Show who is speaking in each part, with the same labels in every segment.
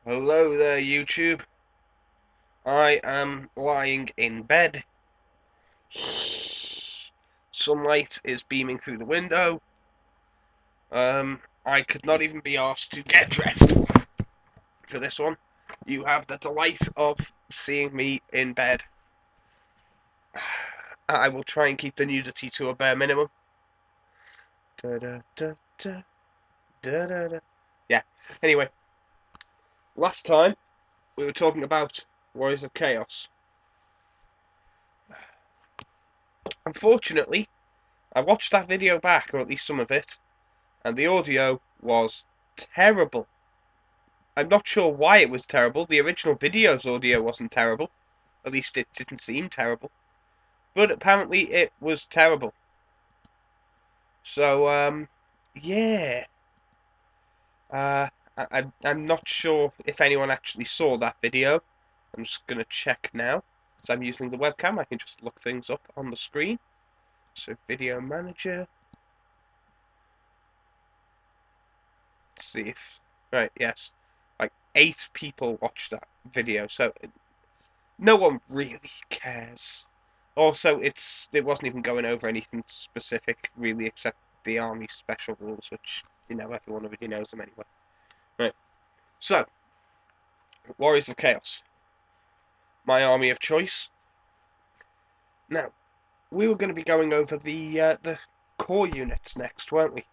Speaker 1: Hello there, YouTube. I am lying in bed. Sunlight is beaming through the window. I could not even be asked to get dressed for this one. You have the delight of seeing me in bed. I will try and keep the nudity to a bare minimum. Da, da, da, da, da, da, da. Yeah. Anyway, last time we were talking about Warriors of Chaos. Unfortunately, I watched that video back, or at least some of it, and the audio was terrible. I'm not sure why it was terrible. The original video's audio wasn't terrible. At least it didn't seem terrible. But apparently it was terrible. So, yeah. I'm not sure if anyone actually saw that video. I'm just going to check now. So I'm using the webcam. I can just look things up on the screen. So, Video Manager. Let's see if... Right, yes. Like 8 people watched that video. So, no one really cares. Also, it wasn't even going over anything specific really, except the army special rules, which everyone already knows them anyway. Right. So, Warriors of Chaos, my army of choice. Now, we were going to be going over the core units next, weren't we?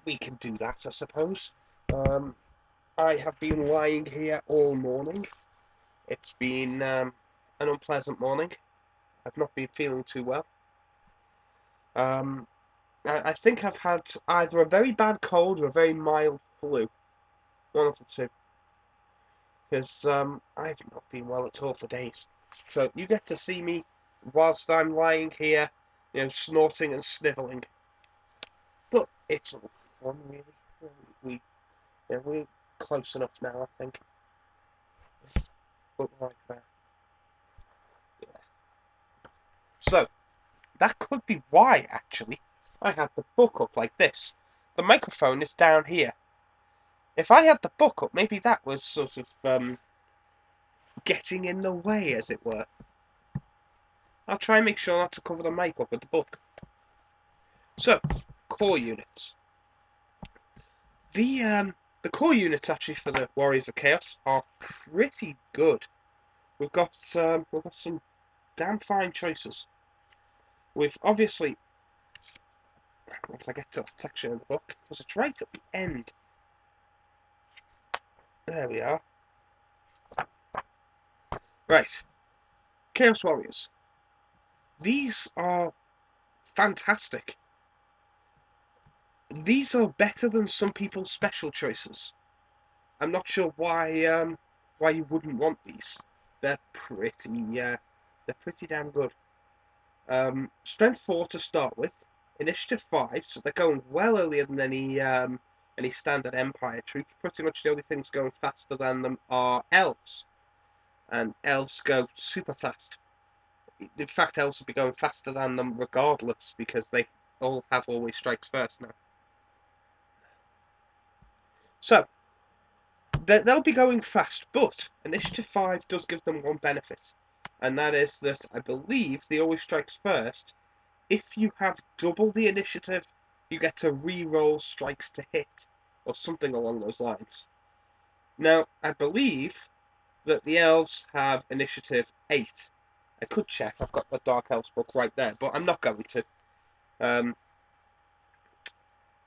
Speaker 1: We can do that, I suppose. I have been lying here all morning. It's been an unpleasant morning. I've not been feeling too well. I think I've had either a very bad cold or a very mild flu. One of the two. Because I've not been well at all for days. So you get to see me whilst I'm lying here, snorting and snivelling. But it's all fun, really. We're close enough now, I think. But like that. Yeah. So, that could be why, actually, I had the book up like this. The microphone is down here. If I had the book up, maybe that was sort of getting in the way, as it were. I'll try and make sure not to cover the mic up with the book. So, core units. The core units actually for the Warriors of Chaos are pretty good. We've got some damn fine choices. We've obviously, once I get to that section of the book, because it's right at the end. There we are. Right, Chaos Warriors. These are fantastic. These are better than some people's special choices. I'm not sure why you wouldn't want these. They're pretty damn good. Strength 4 to start with, Initiative 5, so they're going well earlier than any standard Empire troop. Pretty much the only things going faster than them are elves, and elves go super fast. In fact, elves will be going faster than them regardless because they all have always strikes first now. So they'll be going fast, but Initiative 5 does give them one benefit, and that is that I believe the always strikes first. If you have double the initiative, you get to re-roll strikes to hit, or something along those lines. Now, I believe that the elves have initiative 8. I could check, I've got the Dark Elves book right there, but I'm not going to.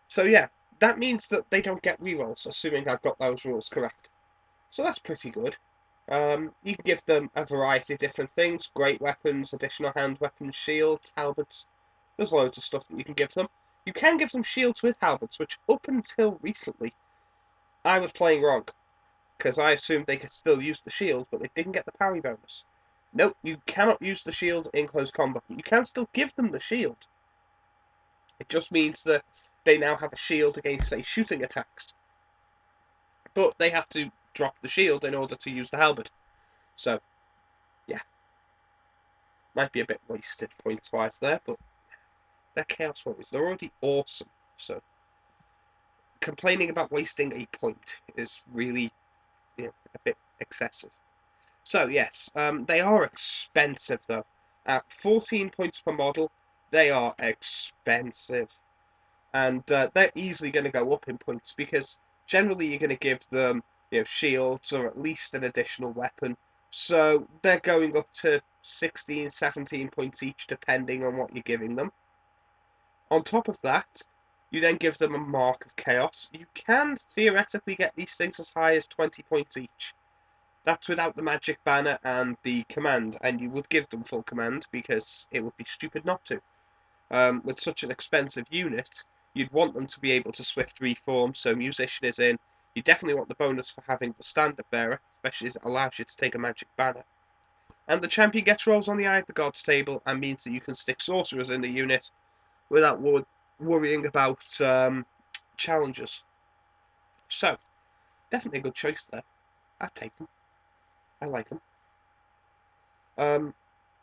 Speaker 1: So yeah, that means that they don't get rerolls, assuming I've got those rules correct. So that's pretty good. You can give them a variety of different things: great weapons, additional hand weapons, shields, halberds. There's loads of stuff that you can give them. You can give them shields with halberds, which up until recently I was playing wrong, because I assumed they could still use the shield, but they didn't get the parry bonus. Nope, you cannot use the shield in close combat. You can still give them the shield. It just means that they now have a shield against, say, shooting attacks. But they have to drop the shield in order to use the halberd. So, yeah. Might be a bit wasted points-wise there, but they're Chaos Warriors. They're already awesome. So, complaining about wasting a point is really, a bit excessive. So yes, they are expensive though. At 14 points per model, they are expensive, and they're easily going to go up in points because generally you're going to give them, shields or at least an additional weapon. So they're going up to 16, 17 points each, depending on what you're giving them. On top of that, you then give them a Mark of Chaos. You can theoretically get these things as high as 20 points each. That's without the magic banner and the command, and you would give them full command because it would be stupid not to. With such an expensive unit, you'd want them to be able to swift reform, so Musician is in. You definitely want the bonus for having the Standard Bearer, especially as it allows you to take a magic banner. And the champion gets rolls on the Eye of the Gods table and means that you can stick sorcerers in the unit without worrying about challenges. So, definitely a good choice there. I'd take them. I like them.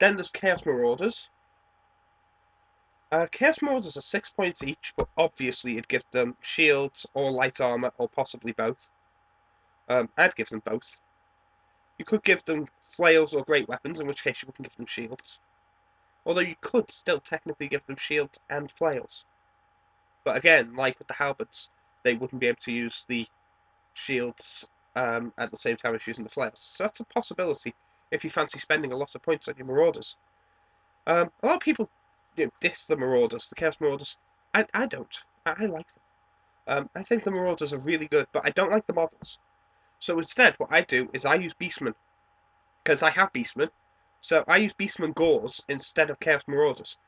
Speaker 1: Then there's Chaos Marauders. Chaos Marauders are 6 points each, but obviously you'd give them shields or light armor, or possibly both. I'd give them both. You could give them flails or great weapons, in which case you wouldn't give them shields. Although you could still technically give them shields and flails. But again, like with the halberds, they wouldn't be able to use the shields at the same time as using the flails. So that's a possibility if you fancy spending a lot of points on your Marauders. A lot of people diss the Marauders, the Chaos Marauders. I don't. I like them. I think the Marauders are really good, but I don't like the models. So instead, what I do is I use Beastmen, because I have Beastmen. So I use Beastmen Gauls instead of Chaos Marauders,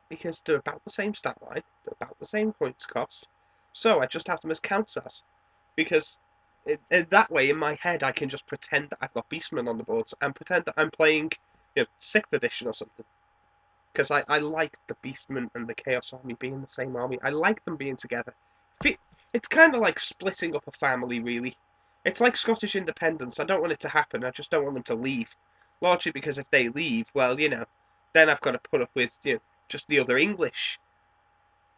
Speaker 1: because they're about the same stat line, they're about the same points cost. So I just have them as counters, because that way in my head I can just pretend that I've got Beastmen on the boards and pretend that I'm playing, 6th edition or something. Because I like the Beastmen and the Chaos Army being the same army. I like them being together. It's kind of like splitting up a family, really. It's like Scottish independence. I don't want it to happen. I just don't want them to leave. Largely because if they leave, well, then I've got to put up with, just the other English.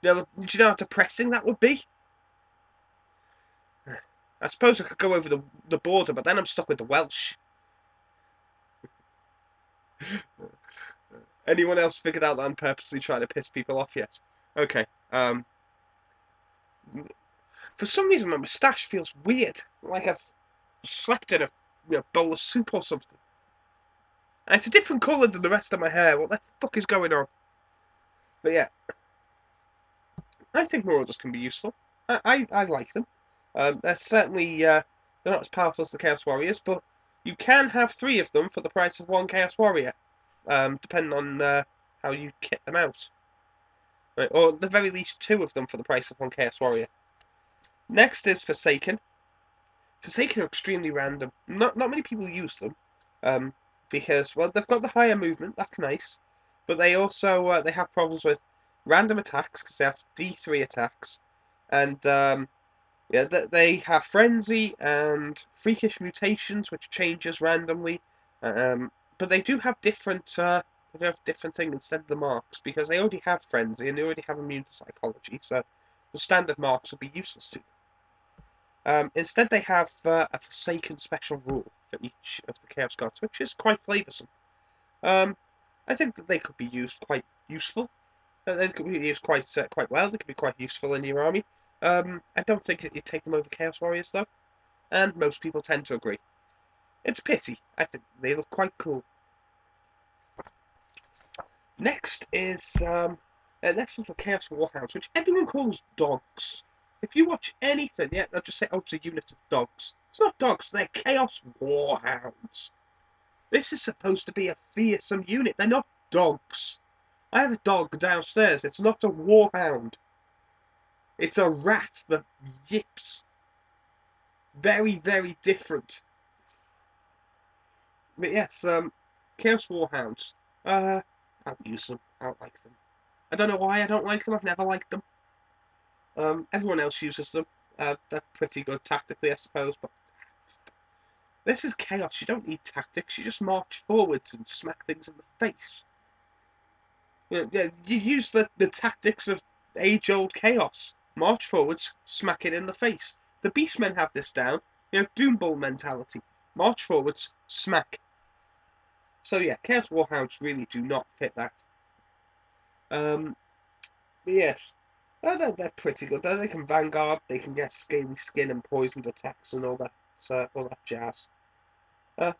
Speaker 1: Do you know how depressing that would be? I suppose I could go over the border, but then I'm stuck with the Welsh. Anyone else figured out that I'm purposely trying to piss people off yet? Okay. For some reason, my moustache feels weird, like I've slept in a bowl of soup or something. And it's a different colour than the rest of my hair. What the fuck is going on? But yeah, I think Marauders can be useful. I like them. They're certainly they're not as powerful as the Chaos Warriors, but you can have 3 of them for the price of 1 Chaos Warrior, depending on how you kit them out. Right, or at the very least 2 of them for the price of 1 Chaos Warrior. Next is Forsaken. Forsaken are extremely random. Not many people use them, because well they've got the higher movement. That's nice, but they also they have problems with random attacks because they have D3 attacks, and yeah they have frenzy and freakish mutations which changes randomly. But they do have different things instead of the marks because they already have frenzy and they already have immune to psychology. So the standard marks would be useless to them. Instead, they have a Forsaken special rule for each of the Chaos Gods, which is quite flavoursome. I think that they could be used quite useful. They could be used quite well. They could be quite useful in your army. I don't think that you take them over Chaos Warriors though, and most people tend to agree. It's a pity. I think they look quite cool. Next is the Chaos Warhounds, which everyone calls dogs. If you watch anything, yeah, they'll just say, oh, it's a unit of dogs. It's not dogs, they're Chaos Warhounds. This is supposed to be a fearsome unit. They're not dogs. I have a dog downstairs. It's not a warhound. It's a rat that yips. Very, very different. But yes, Chaos Warhounds. I don't use them. I don't like them. I don't know why I don't like them. I've never liked them. Everyone else uses them. They're pretty good tactically, I suppose, but this is chaos. You don't need tactics. You just march forwards and smack things in the face. You use the tactics of age-old chaos. March forwards, smack it in the face. The Beastmen have this down. Doom Ball mentality. March forwards, smack. So yeah, Chaos Warhounds really do not fit that. But yes, they're pretty good. They can Vanguard, they can get scaly skin and poisoned attacks and all that jazz.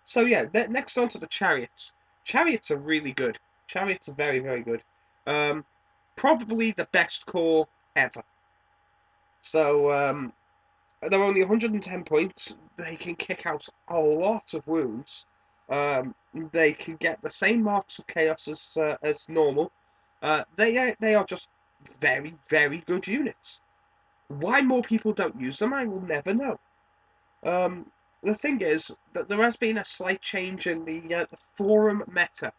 Speaker 1: So yeah, next on to the Chariots. Chariots are really good. Chariots are very, very good. Probably the best core ever. So they're only 110 points. They can kick out a lot of wounds. They can get the same marks of chaos as normal. They are just very, very good units. Why more people don't use them, I will never know. The thing is that there has been a slight change in the forum meta.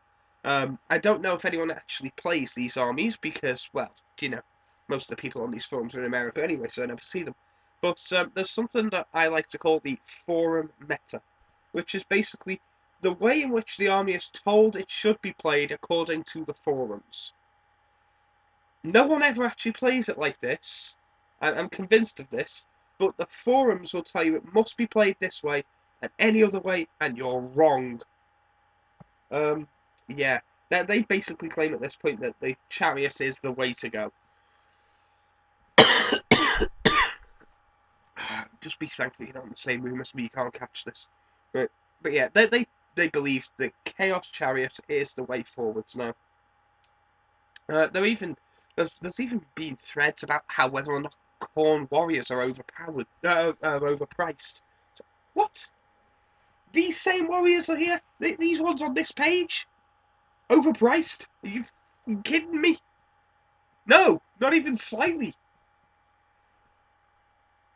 Speaker 1: I don't know if anyone actually plays these armies because, well, most of the people on these forums are in America anyway, so I never see them. But there's something that I like to call the forum meta, which is basically the way in which the army is told it should be played according to the forums. No one ever actually plays it like this. I'm convinced of this, but the forums will tell you it must be played this way and any other way, and you're wrong. Yeah, they basically claim at this point that the Chariot is the way to go. Just be thankful you're not in the same room as me. You can't catch this, but yeah, they believe that Chaos Chariot is the way forwards now. There's even been threads about how whether or not Khorne warriors are overpriced. So, what? These same warriors are here? These ones on this page? Overpriced? Are you kidding me? No, not even slightly.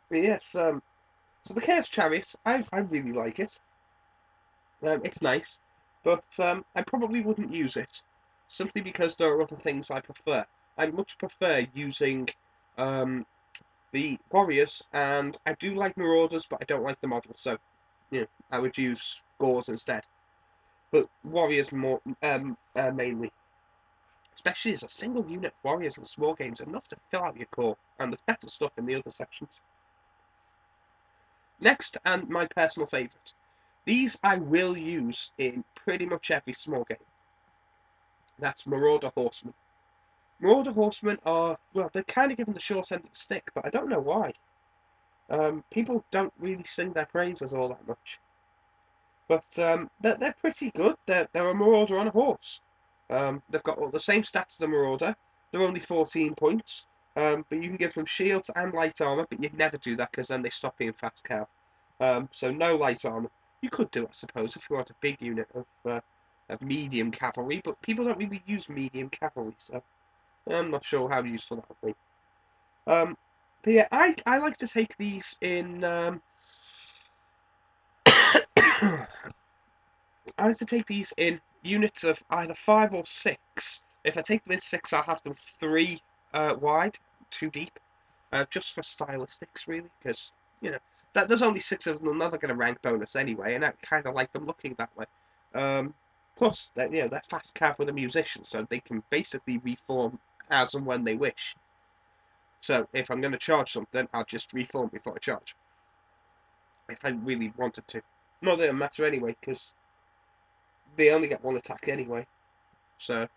Speaker 1: But yes, so the Chaos Chariot, I really like it. It's nice, but I probably wouldn't use it simply because there are other things I prefer. I much prefer using the Warriors, and I do like Marauders, but I don't like the model, so I would use Gores instead. But Warriors more mainly, especially as a single unit. Warriors in small games enough to fill out your core, and there's better stuff in the other sections. Next, and my personal favourite, these I will use in pretty much every small game. That's Marauder Horsemen. Marauder Horsemen are, well, they're kind of given the short end of the stick, but I don't know why. People don't really sing their praises all that much. But they're pretty good. They're a Marauder on a horse. They've got all the same stats as a Marauder. They're only 14 points. But you can give them shields and light armor, but you'd never do that because then they stop being fast cav. So no light armor. You could do it, I suppose, if you want a big unit of medium cavalry, but people don't really use medium cavalry, so I'm not sure how useful that would be. But yeah, I like to take these in. I like to take these in units of either 5 or 6. If I take them in 6, I'll have them 3 wide, 2 deep, just for stylistics, really, because there's only 6 of them. I'm never going to rank bonus anyway, and I kind of like them looking that way. Plus, they're fast cav with a musician, so they can basically reform as and when they wish. So if I'm going to charge something, I'll just reform before I charge. If I really wanted to. Not that it matter anyway, because they only get 1 attack anyway. So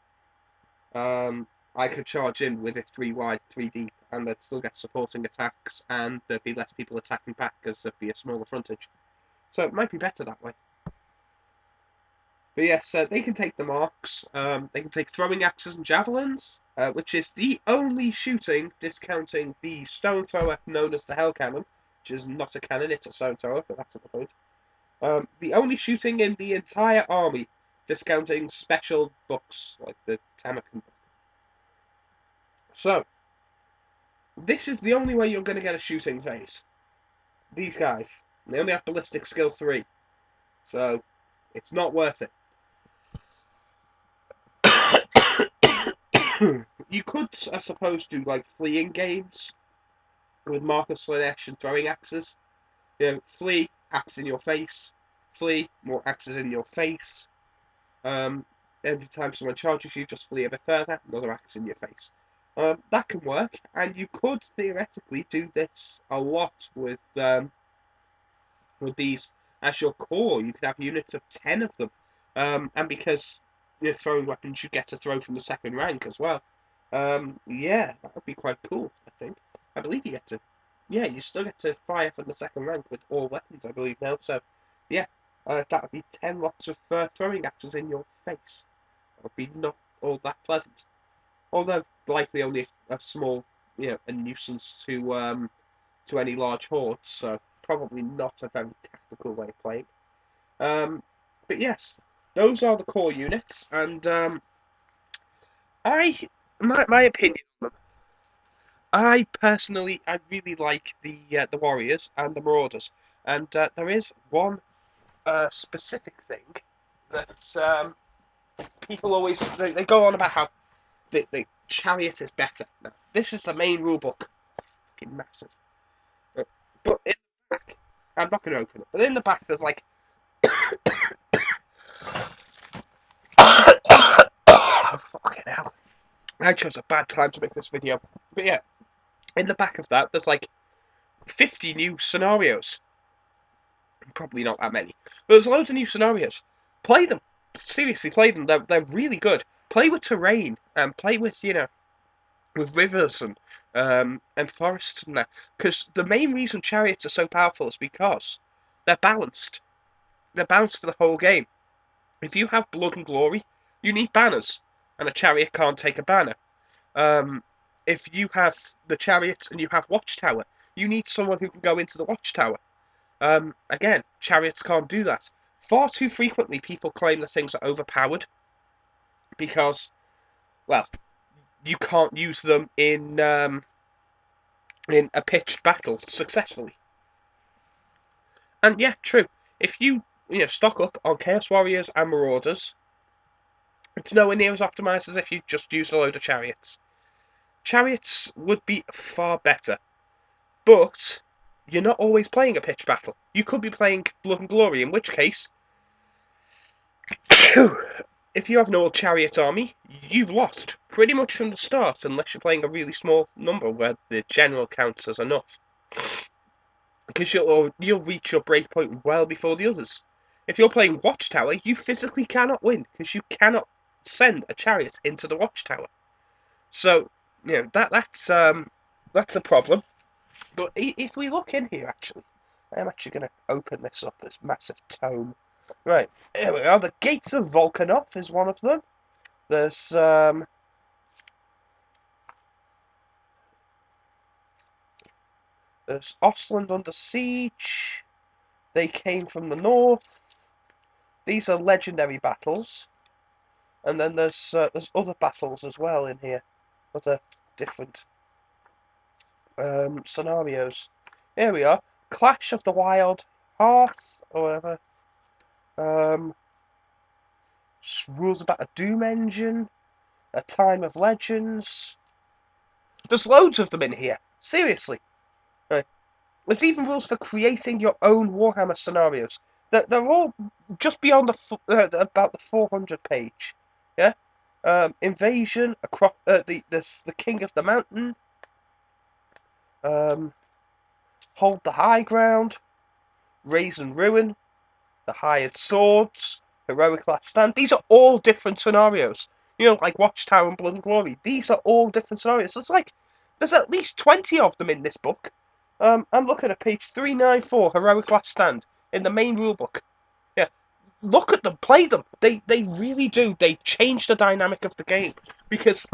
Speaker 1: I could charge in with it 3 wide, 3 deep, and they'd still get supporting attacks, and there'd be less people attacking back because there'd be a smaller frontage. So it might be better that way. But yes, they can take the marks. They can take throwing axes and javelins, which is the only shooting discounting the stone thrower known as the Hell Cannon, which is not a cannon, it's a stone thrower, but that's not the point. The only shooting in the entire army, discounting special books like the Tamakan book. So, this is the only way you're going to get a shooting phase. These guys, they only have ballistic skill 3, so it's not worth it. You could, I suppose, do like fleeing games with Marcus Slaanesh and throwing axes. Flee, axe in your face. Flee, more axes in your face. Every time someone charges you, just flee a bit further, another axe in your face. That can work, and you could theoretically do this a lot with these as your core. You could have units of 10 of them, and because you're throwing weapons, you get to throw from the second rank as well. Yeah, that would be quite cool. I think. I believe you get to. Yeah, you still get to fire from the second rank with all weapons, I believe now. So, yeah, that would be 10 lots of throwing axes in your face. That would be not all that pleasant. Although likely only a small, a nuisance to any large hordes. So probably not a very tactical way of playing. But yes, those are the core units, and I my opinion on them. I personally, I really like the Warriors and the Marauders, and there is one specific thing that people always they go on about how the Chariot is better. Now, this is the main rule book, fucking massive. But in the back, I'm not going to open it. But in the back, there's like fucking hell. I chose a bad time to make this video. But yeah, in the back of that, there's like 50 new scenarios. Probably not that many. But there's loads of new scenarios. Play them. Seriously, play them. They're really good. Play with terrain and play with, with rivers and forests and that. Because the main reason chariots are so powerful is because they're balanced. They're balanced for the whole game. If you have blood and glory, you need banners, and a chariot can't take a banner. If you have the chariots and you have watchtower, you need someone who can go into the watchtower. Again, chariots can't do that. Far too frequently, people claim that things are overpowered because, well, you can't use them in a pitched battle successfully. And yeah, true. If you stock up on Chaos Warriors and Marauders, it's nowhere near as optimized as if you just used a load of chariots. Chariots would be far better, but you're not always playing a pitched battle. You could be playing Blood and Glory, in which case, if you have an all chariot army, you've lost pretty much from the start, unless you're playing a really small number where the general counts as enough. Because you'll reach your breakpoint well before the others. If you're playing Watchtower, you physically cannot win because you cannot send a chariot into the Watchtower. So that's a problem. But if we look in here, actually, I'm actually going to open this up, this massive tome. Right, here we are. The Gates of Volkanov is one of them. There's Ostland under siege. They came from the north. These are legendary battles. And then there's other battles as well in here, other different scenarios. Here we are, Clash of the Wild Hearth or whatever. Rules about a Doom engine, a Time of Legends. There's loads of them in here. Seriously, there's even rules for creating your own Warhammer scenarios. They're all just beyond about the 400 page. Yeah. Invasion, across the King of the Mountain, Hold the High Ground, Raise and Ruin, the Hired Swords, Heroic Last Stand. These are all different scenarios. Like Watchtower and Blood and Glory. These are all different scenarios. There's at least 20 of them in this book. I'm looking at page 394, Heroic Last Stand, in the main rulebook. Yeah, look at them, play them. They really do. They change the dynamic of the game because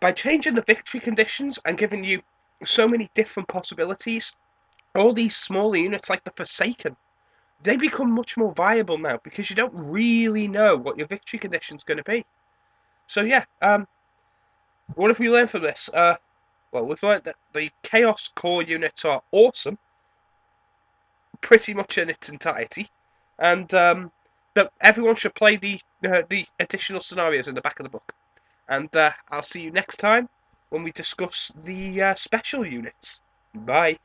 Speaker 1: by changing the victory conditions and giving you so many different possibilities, all these smaller units like the Forsaken, they become much more viable now because you don't really know what your victory condition is going to be. So yeah, what have we learned from this? Well, we've learned that the Chaos core units are awesome, pretty much in its entirety, and that everyone should play the additional scenarios in the back of the book. And I'll see you next time when we discuss the special units. Bye.